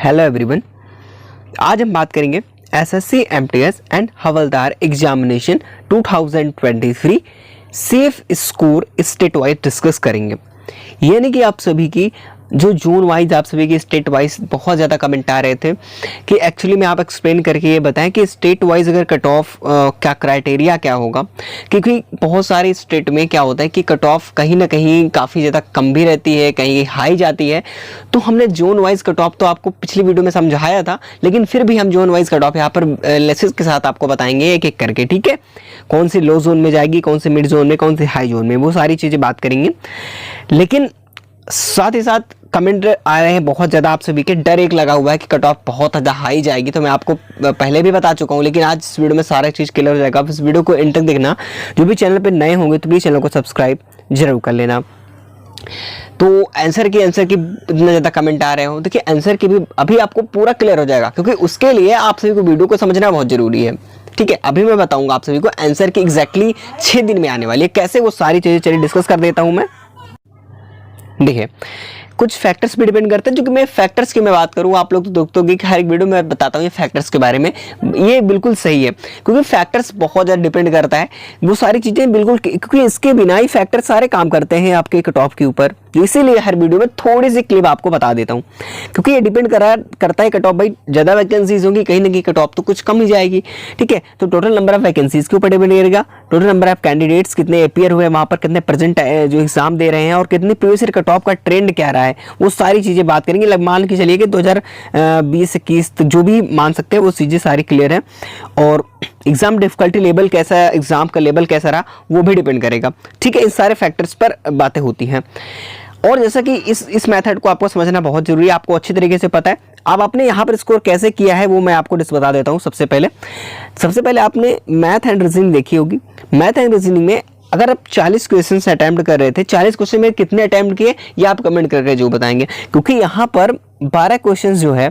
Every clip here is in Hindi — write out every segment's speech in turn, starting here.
हेलो एवरीवन, आज हम बात करेंगे SSC MTS and havildar examination 2023 safe score state wise discuss करेंगे। यानी कि आप सभी की जो जोन वाइज आप सभी के स्टेट वाइज बहुत ज़्यादा कमेंट आ रहे थे कि एक्चुअली में आप एक्सप्लेन करके ये बताएं कि स्टेट वाइज अगर कट ऑफ क्या क्राइटेरिया क्या होगा, क्योंकि बहुत सारे स्टेट में क्या होता है कि कट ऑफ कहीं ना कहीं काफ़ी ज़्यादा कम भी रहती है, कहीं हाई जाती है। तो हमने जोन वाइज कट ऑफ तो आपको पिछली वीडियो में समझाया था, लेकिन फिर भी हम जोन वाइज कट ऑफ यहाँ पर लेसेस के साथ आपको बताएंगे एक एक करके, ठीक है। कौन सी लो जोन में जाएगी, कौन सी मिड जोन में, कौन सी हाई जोन में, वो सारी चीज़ें बात करेंगे। लेकिन साथ ही साथ कमेंट आ रहे हैं बहुत ज़्यादा, आप सभी के डर एक लगा हुआ है कि कट ऑफ बहुत ज़्यादा हाई जाएगी। तो मैं आपको पहले भी बता चुका हूँ, लेकिन आज इस वीडियो में सारा चीज़ क्लियर हो जाएगा। आप इस वीडियो को एंड तक देखना। जो भी चैनल पे नए होंगे तो प्लीज़ चैनल को सब्सक्राइब जरूर कर लेना। तो आंसर की इतना ज़्यादा कमेंट आ रहे हो, देखिए आंसर की भी अभी आपको पूरा क्लियर हो जाएगा, क्योंकि उसके लिए आप सभी को वीडियो को समझना बहुत ज़रूरी है, ठीक है। अभी मैं बताऊँगा आप सभी को आंसर की एग्जैक्टली 6 दिन में आने वाली है, कैसे वो सारी चीज़ें चलिए डिस्कस कर देता हूँ मैं। देखिए कुछ फैक्टर्स भी डिपेंड करते हैं, जो कि मैं फैक्टर्स की मैं बात करूँ, आप लोग तो दोस्तों कि हर एक वीडियो में बताता हूँ ये फैक्टर्स के बारे में, ये बिल्कुल सही है, क्योंकि फैक्टर्स बहुत ज़्यादा डिपेंड करता है वो सारी चीज़ें बिल्कुल, क्योंकि इसके बिना ही फैक्टर सारे काम करते हैं आपके कट ऑफ के ऊपर। इसीलिए हर वीडियो में थोड़ी सी क्लिप आपको बता देता हूँ, क्योंकि ये डिपेंड करता है कट ऑफ। भाई ज़्यादा वैकेंसीज होंगी कहीं ना कहीं कट ऑफ तो कुछ कम ही जाएगी, ठीक है। तो टोटल नंबर ऑफ वैकेंसीज के ऊपर डिपेंड करेगा, टोटल नंबर ऑफ कैंडिडेट्स कितने अपियर हुए वहाँ पर, कितने प्रेजेंट जो एग्जाम दे रहे हैं, और कितने प्रीवियस ईयर कट ऑफ का ट्रेंड क्या रहा है, वो सारी चीज़ें बात करेंगे। मान के चलिए कि 2020-21 जो भी मान सकते हैं वो चीज़ें सारी क्लियर है। और एग्जाम डिफिकल्टी लेवल कैसा है, एग्जाम का लेवल कैसा रहा, वो भी डिपेंड करेगा, ठीक है। इन सारे फैक्टर्स पर बातें होती हैं। और जैसा कि इस मेथड को आपको समझना बहुत जरूरी है, आपको अच्छी तरीके से पता है। अब आपने यहाँ पर स्कोर कैसे किया है वो मैं आपको बता देता हूँ। सबसे पहले आपने मैथ एंड रीजनिंग देखी होगी। मैथ एंड रीजनिंग में अगर आप 40 क्वेश्चंस अटैम्प्ट कर रहे थे, 40 क्वेश्चन में कितने अटैम्प्ट किए ये आप कमेंट करके जो बताएंगे, क्योंकि यहाँ पर 12 क्वेश्चंस जो है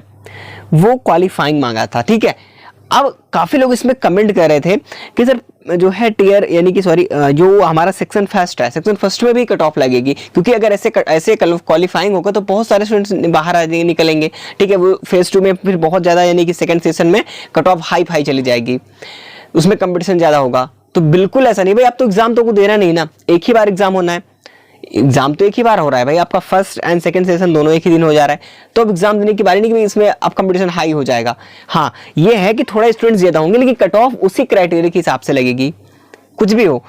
वो क्वालिफाइंग मांगा था, ठीक है। अब काफ़ी लोग इसमें कमेंट कर रहे थे कि सर जो है टीयर यानी कि जो हमारा सेक्शन फर्स्ट है, सेक्शन फर्स्ट में भी कट ऑफ लगेगी, क्योंकि अगर ऐसे क्वालिफाइंग होगा तो बहुत सारे स्टूडेंट्स बाहर आ निकलेंगे, ठीक है। वो फेज 2 में फिर बहुत ज़्यादा यानी कि सेकंड सेशन में कट ऑफ हाई चली जाएगी, उसमें कंपटीशन ज़्यादा होगा। तो बिल्कुल ऐसा नहीं भाई, आप तो एग्जाम तो को देना नहीं ना, एक ही बार एग्जाम होना है, एग्जाम तो एक ही बार हो रहा है भाई, आपका फर्स्ट एंड सेकंड सेशन दोनों एक ही दिन हो जा रहा है। तो अब एग्जाम देने की बारी नहीं कि इसमें अब कंपटीशन हाई हो जाएगा। हाँ ये है कि थोड़ा स्टूडेंट्स ज्यादा होंगे, लेकिन कट ऑफ उसी क्राइटेरिया के हिसाब से लगेगी। कुछ भी हो,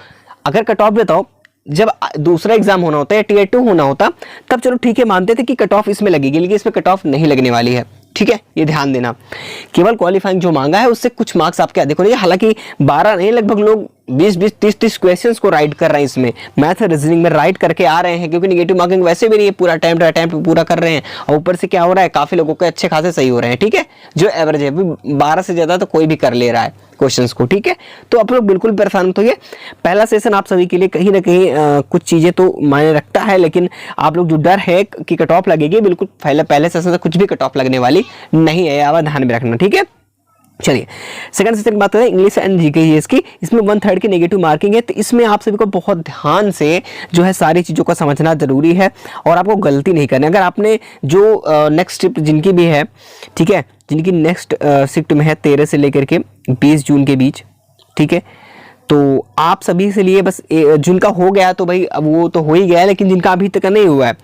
अगर कट ऑफ बताओ जब दूसरा एग्जाम होना होता है या टीयर 2 होना होता, तब चलो ठीक है मानते थे कि कट ऑफ इसमें लगेगी, लेकिन इसमें कट ऑफ नहीं लगने वाली है, ठीक है। ये ध्यान देना, केवल क्वालिफाइंग जो मांगा है उससे कुछ मार्क्स आपके अधिक होंगे। हालांकि 12 नहीं, लगभग लोग 20-20, 30-30 क्वेश्चंस को राइट कर रहे हैं, इसमें मैथ और रीजनिंग में राइट करके आ रहे हैं, क्योंकि नेगेटिव मार्किंग वैसे भी नहीं है, पूरा अटेम्प्ट पूरा कर रहे हैं। और ऊपर से क्या हो रहा है, काफी लोगों के अच्छे खासे सही हो रहे हैं, ठीक है। जो एवरेज है 12 से ज्यादा तो कोई भी कर ले रहा है क्वेश्चंस को, ठीक है। तो आप लोग बिल्कुल परेशान मत होइए। पहला सेशन आप सभी के लिए कहीं ना कहीं कुछ चीजें तो मायने रखता है, लेकिन आप लोग जो डर है कि कट ऑफ लगेगी, बिल्कुल पहले सेशन से कुछ भी कट ऑफ लगने वाली नहीं है, आप ध्यान में रखना, ठीक है। चलिए सेकंड सेशन की बात करें, इंग्लिश एंड जीके की, इसमें 1/3 की नेगेटिव मार्किंग है। तो इसमें आप सभी को बहुत ध्यान से जो है सारी चीज़ों को समझना जरूरी है, और आपको गलती नहीं करनी। अगर आपने जो नेक्स्ट शिफ्ट जिनकी भी है, ठीक है, जिनकी नेक्स्ट शिफ्ट में है 13 से लेकर के 20 जून के बीच, ठीक है, तो आप सभी से लिए बस जिनका हो गया तो भाई अब वो तो हो ही गया है, लेकिन जिनका अभी तक नहीं हुआ है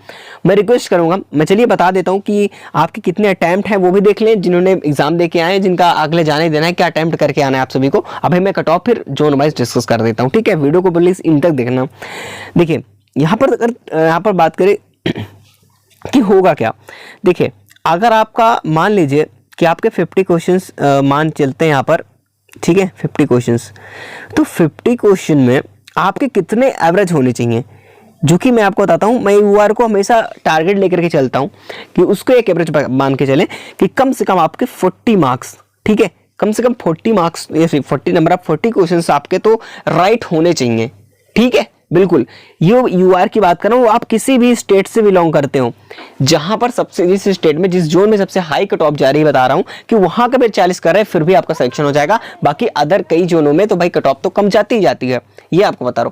मैं रिक्वेस्ट करूंगा, मैं चलिए बता देता हूं कि आपके कितने अटैम्प्ट हैं वो भी देख लें, जिन्होंने एग्जाम दे के आए हैं, जिनका अगले जाने देना है, क्या अटैम्प्ट करके आना है आप सभी को। अभी मैं कट ऑफ फिर जोन वाइज डिस्कस कर देता हूँ, ठीक है। वीडियो को प्लीज इन तक देखना। देखिए यहाँ पर बात करें कि होगा क्या। देखिए अगर आपका मान लीजिए कि आपके 50 क्वेश्चन मान चलते हैं यहाँ पर, ठीक है, 50 क्वेश्चंस, तो 50 क्वेश्चन में आपके कितने एवरेज होने चाहिए, जो कि मैं आपको बताता हूं। मैं यूआर को हमेशा टारगेट लेकर के चलता हूं कि उसको एक एवरेज मान के चलें कि कम से कम आपके 40 मार्क्स, ठीक है, कम से कम 40 मार्क्स या 40 नंबर ऑफ 40 क्वेश्चंस आपके तो राइट होने चाहिए, ठीक है। बिल्कुल। ये यूआर की बात कर रहा हूँ, आप किसी भी स्टेट से बिलोंग करते हो, जहां पर सबसे, जिस स्टेट में, जिस जोन में सबसे हाई कट ऑफ जा रही है, बता रहा हूं कि वहां का भी 40 कर रहे हैं, फिर भी आपका सिलेक्शन हो जाएगा। बाकी अदर कई जोनों में तो भाई कट ऑफ तो कम जाती ही जाती है, ये आपको बता रहा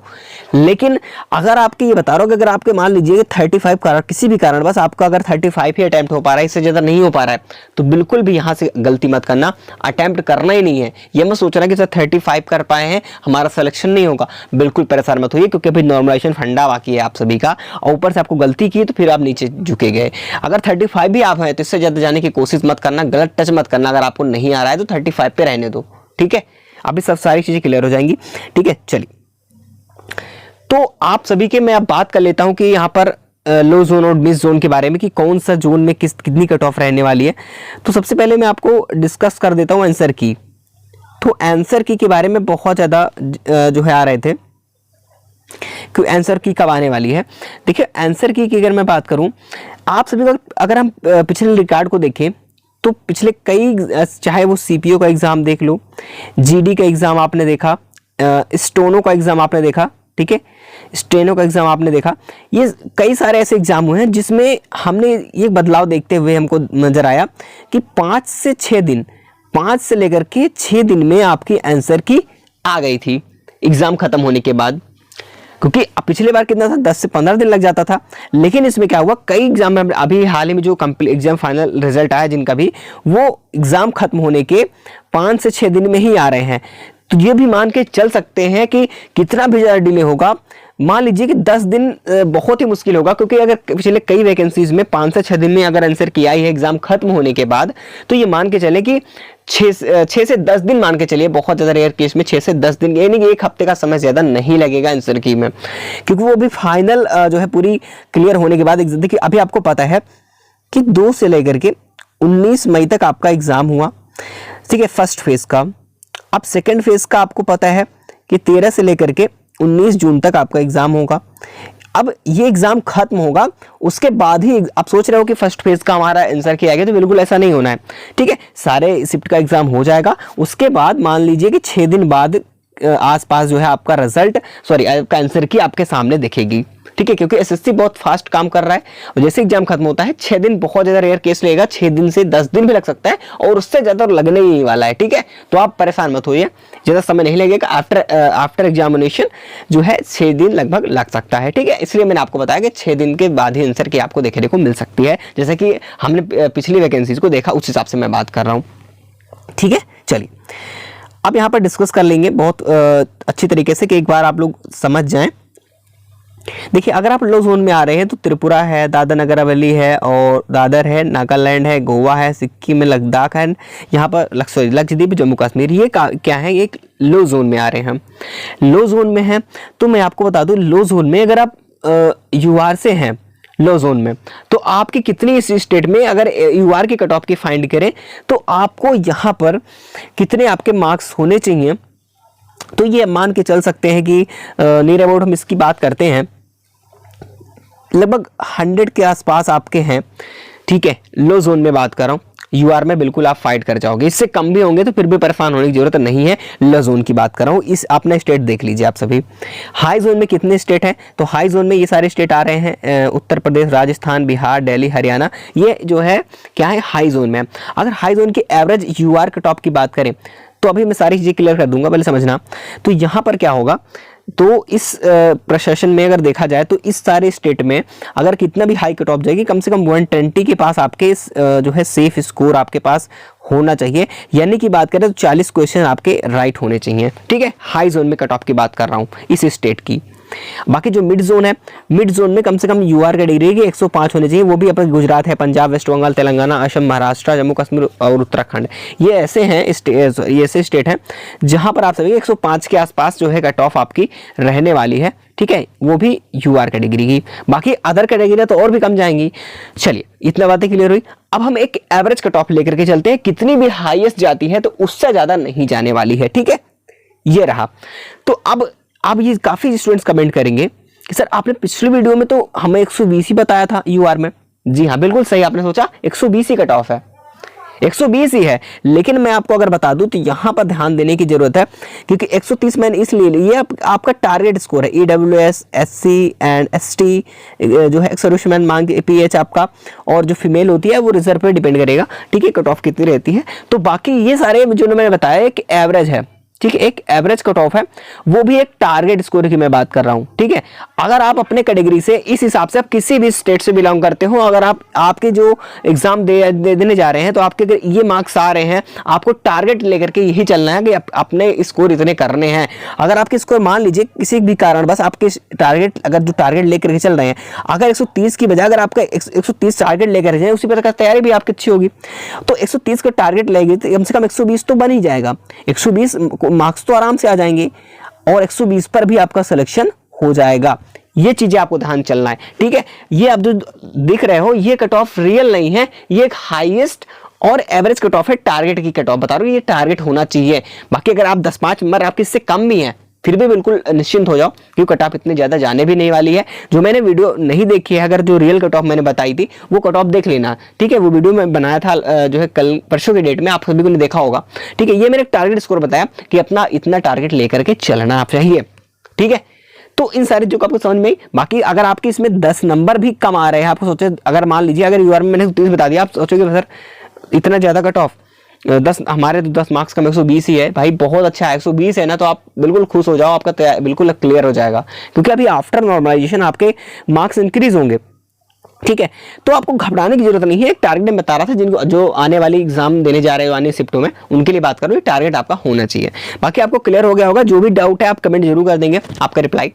हूँ। लेकिन अगर आपके, ये बता रहा हूँ कि अगर आपके मान लीजिए 35 कारण, किसी भी कारण बस आपका अगर 35 ही अटेम्प्ट हो पा रहा है, इससे ज्यादा नहीं हो पा रहा है, तो बिल्कुल भी यहां से गलती मत करना, अटेम्प्ट करना ही नहीं है। ये मत सोचना कि सर 35 कर पाए हैं हमारा सिलेक्शन नहीं होगा, बिल्कुल परेशान मत होइए, क्योंकि भाई नॉर्मलाइजेशन फंडा बाकी है आप सभी का, और ऊपर से आपको गलती की तो फिर आप नीचे झुके गए। अगर 35 भी आप हैं तो इससे ज्यादा जाने की कोशिश मत करना, गलत टच मत करना। अगर आपको नहीं आ रहा है तो 35 पे रहने दो, ठीक है। अभी सब सारी चीजें क्लियर हो जाएंगी, ठीक है। चलिए, तो आप सभी के मैं अब बात कर लेता हूं कि यहाँ पर लो जोन और मिस जोन के बारे में, कि कौन सा जोन में कितनी कट ऑफ रहने वाली है। तो सबसे पहले मैं आपको डिस्कस कर देता हूं आंसर की। तो आंसर की के बारे में बहुत ज़्यादा जो है आ रहे थे कि आंसर की कब आने वाली है। देखिए, आंसर की अगर मैं बात करूं, आप सभी को अगर हम पिछले रिकॉर्ड को देखें तो पिछले कई, चाहे वो सीपीओ का एग्ज़ाम देख लो, जीडी का एग्ज़ाम आपने देखा, स्टोनो का एग्ज़ाम आपने देखा, ठीक है, स्टेनो का एग्ज़ाम आपने देखा, ये कई सारे ऐसे एग्ज़ाम हुए हैं जिसमें हमने ये बदलाव देखते हुए हमको नज़र आया कि 5 से 6 दिन, 5 से लेकर के 6 दिन में आपकी आंसर की आ गई थी एग्ज़ाम ख़त्म होने के बाद। क्योंकि पिछले बार कितना था, 10 से 15 दिन लग जाता था। लेकिन इसमें क्या हुआ, कई एग्जाम में अभी हाल ही में जो एग्जाम फाइनल रिजल्ट आया जिनका भी, वो एग्जाम खत्म होने के 5 से 6 दिन में ही आ रहे हैं। तो ये भी मान के चल सकते हैं कि कितना भी ज़्यादा डिले होगा, मान लीजिए कि 10 दिन बहुत ही मुश्किल होगा, क्योंकि अगर पिछले कई वैकेंसीज में 5 से 6 दिन में अगर आंसर किया ही है एग्जाम खत्म होने के बाद, तो ये मान के चले कि 6 से 10 दिन मान के चलिए, बहुत ज़्यादा रेयर केस में 6 से 10 दिन, यानी कि 1 हफ्ते का समय ज़्यादा नहीं लगेगा आंसर की में, क्योंकि वो भी फाइनल जो है पूरी क्लियर होने के बाद। देखिए, अभी आपको पता है कि 2 से लेकर के 19 मई तक आपका एग्ज़ाम हुआ, ठीक है, फर्स्ट फेज़ का। अब सेकेंड फेज़ का आपको पता है कि 13 से लेकर के 19 जून तक आपका एग्ज़ाम होगा। अब ये एग्ज़ाम खत्म होगा, उसके बाद ही आप सोच रहे हो कि फर्स्ट फेज़ का हमारा आंसर किया गया, तो बिल्कुल ऐसा नहीं होना है, ठीक है। सारे शिफ्ट का एग्ज़ाम हो जाएगा, उसके बाद मान लीजिए कि 6 दिन बाद आसपास जो है आपका रिजल्ट, सॉरी आपका आंसर की आपके सामने दिखेगी, ठीक है। क्योंकि एसएससी बहुत फास्ट काम कर रहा है, और जैसे एग्जाम खत्म होता है 6 दिन बहुत ज़्यादा रेयर केस लगेगा, 6 दिन से 10 दिन भी लग सकता है, और उससे ज़्यादा लगने ही वाला है, ठीक है। तो आप परेशान मत होइए, ज़्यादा समय नहीं लगेगा, आफ्टर एग्जामिनेशन जो है 6 दिन लगभग लग सकता है, ठीक है। इसलिए मैंने आपको बताया कि 6 दिन के बाद ही आंसर की आपको देखने को मिल सकती है, जैसे कि हमने पिछली वैकेंसीज को देखा, उस हिसाब से मैं बात कर रहा हूँ, ठीक है। चलिए, अब यहाँ पर डिस्कस कर लेंगे बहुत अच्छी तरीके से, कि एक बार आप लोग समझ जाएं। देखिए, अगर आप लो जोन में आ रहे हैं तो त्रिपुरा है, दादर नगर हवेली है, और दादर है, नागालैंड है, गोवा है, सिक्किम में लद्दाख है, यहाँ पर लक्षद्वीप, जम्मू कश्मीर, ये क्या है, एक लो जोन में आ रहे हैं हम। लो जोन में हैं, तो मैं आपको बता दूं, लो जोन में अगर आप यूआर से हैं लो जोन में, तो आपकी कितनी इस स्टेट में अगर यूआर की कट ऑफ की फाइंड करें, तो आपको यहाँ पर कितने आपके मार्क्स होने चाहिए। तो ये मान के चल सकते हैं कि नियर अबाउट हम इसकी बात करते हैं, लगभग 100 के आसपास आपके हैं, ठीक है। लो जोन में बात कर रहा हूँ, यूआर में बिल्कुल आप फाइट कर जाओगे, इससे कम भी होंगे तो फिर भी परेशान होने की जरूरत नहीं है। लो जोन की बात कर रहा हूँ, इस अपना स्टेट देख लीजिए आप सभी। हाई जोन में कितने स्टेट हैं, तो हाई जोन में ये सारे स्टेट आ रहे हैं, उत्तर प्रदेश, राजस्थान, बिहार, दिल्ली, हरियाणा, ये जो है क्या है, हाई जोन में। अगर हाई जोन की एवरेज यूआर कट ऑफ की बात करें, तो अभी मैं सारी चीज़ें क्लियर कर दूंगा, पहले समझना। तो यहाँ पर क्या होगा, तो इस प्रशासन में अगर देखा जाए तो इस सारे स्टेट में अगर कितना भी हाई कट ऑफ जाएगी, कम से कम 120 के पास आपके जो है सेफ स्कोर आपके पास होना चाहिए, यानी कि बात करें तो 40 क्वेश्चन आपके राइट होने चाहिए, ठीक है। हाई जोन में कट ऑफ की बात कर रहा हूँ इस स्टेट की। बाकी जो मिड जोन है, मिड जोन में कम से कम यूआर का डिग्री 105 होने चाहिए, वो भी अपने गुजरात है, पंजाब, वेस्ट बंगाल, तेलंगाना, असम, महाराष्ट्र, जम्मू कश्मीर और उत्तराखंड, ये ऐसे हैं, ये ऐसे स्टेट हैं जहां पर आप सभी 105 के आसपास जो है कट ऑफ आपकी रहने वाली है, ठीक है, वो भी यूआर कैटेगरी की। बाकी अदर कैटेगरी तो और भी कम जाएंगी। चलिए, इतना बातें क्लियर हुई। अब हम एक एवरेज कट ऑफ लेकर के चलते हैं, कितनी भी हाईएस्ट जाती है तो उससे ज्यादा नहीं जाने वाली है, ठीक है, ये रहा। तो अब ये काफी स्टूडेंट्स कमेंट करेंगे कि सर आपने पिछली वीडियो में तो हमें 120 ही बताया था यूआर में। जी हाँ, बिल्कुल सही आपने सोचा, 120 ही कट ऑफ है। 120 ही है, लेकिन मैं आपको अगर बता दूं तो यहाँ पर ध्यान देने की जरूरत है, क्योंकि 130 मैंने इसलिए लिया, आपका टारगेट स्कोर है। EWS, SC एंड ST जो है सर्विसमैन मांग PH आपका, और जो फीमेल होती है वो रिजर्व पे डिपेंड करेगा, ठीक है, कट ऑफ कितनी रहती है। तो बाकी ये सारे जो मैंने बताया एक एवरेज है, ठीक है, एक एवरेज कट ऑफ है, वो भी एक टारगेट स्कोर की मैं बात कर रहा हूं, ठीक है। अगर आप अपने कैटेगरी से इस हिसाब से, आप किसी भी स्टेट से बिलोंग करते हो, अगर आप आपके जो एग्जाम देने जा रहे हैं, तो आपके अगर ये मार्क्स आ रहे हैं, आपको टारगेट लेकर के यही चलना है कि अपने स्कोर इतने करने हैं। अगर आपके स्कोर मान लीजिए किसी भी कारण बस आपके टारगेट, अगर जो टारगेट लेकर के चल रहे हैं, अगर 130 की बजाय अगर आपका 130 टारगेट लेकर जाए, उसी पर तैयारी भी आपकी अच्छी होगी, तो 130 का टारगेट लेगी तो कम से कम 120 तो बन ही जाएगा। 120 मार्क्स तो आराम से आ जाएंगे और 120 पर भी आपका सिलेक्शन हो जाएगा। ये चीजें आपको ध्यान चलना है, ठीक है। ये आप जो दिख रहे हो ये कट ऑफ रियल नहीं है, ये एक हाईएस्ट और एवरेज कट ऑफ है, टारगेट की कट ऑफ बता रहा हूं, ये टारगेट होना चाहिए। बाकी अगर आप 10-5 नंबर आपके इससे कम भी हैं, फिर भी बिल्कुल निश्चिंत हो जाओ, क्योंकि कट ऑफ इतनी ज्यादा जाने भी नहीं वाली है। जो मैंने वीडियो नहीं देखी है, अगर जो रियल कट ऑफ मैंने बताई थी वो कट ऑफ देख लेना, ठीक है। वो वीडियो मैं बनाया था जो है कल परसों की डेट में, आप सभी को ने देखा होगा, ठीक है। ये मैंने टारगेट स्कोर बताया कि अपना इतना टारगेट लेकर के चलना आप चाहिए, ठीक है। तो इन सारी चीजों को आपको समझ में आई। बाकी अगर आपके इसमें 10 नंबर भी कम आ रहे हैं, आपको सोचे, अगर मान लीजिए अगर यूआर में मैंने 30 बता दिया, आप सोचोगे सर इतना ज्यादा कट ऑफ, 10 हमारे तो 10 मार्क्स कम 120 ही है भाई, बहुत अच्छा है। 120 है ना, तो आप बिल्कुल खुश हो जाओ, आपका बिल्कुल क्लियर हो जाएगा, क्योंकि अभी आफ्टर नॉर्मलाइजेशन आपके मार्क्स इंक्रीज होंगे, ठीक है। तो आपको घबराने की जरूरत नहीं है। एक टारगेट मैं बता रहा था, जिनको जो आने वाली एग्जाम देने जा रहे हो आने शिफ्टों में, उनके लिए बात करूँ, टारगेट आपका होना चाहिए। बाकी आपको क्लियर हो गया होगा। जो भी डाउट है आप कमेंट जरूर कर देंगे, आपका रिप्लाई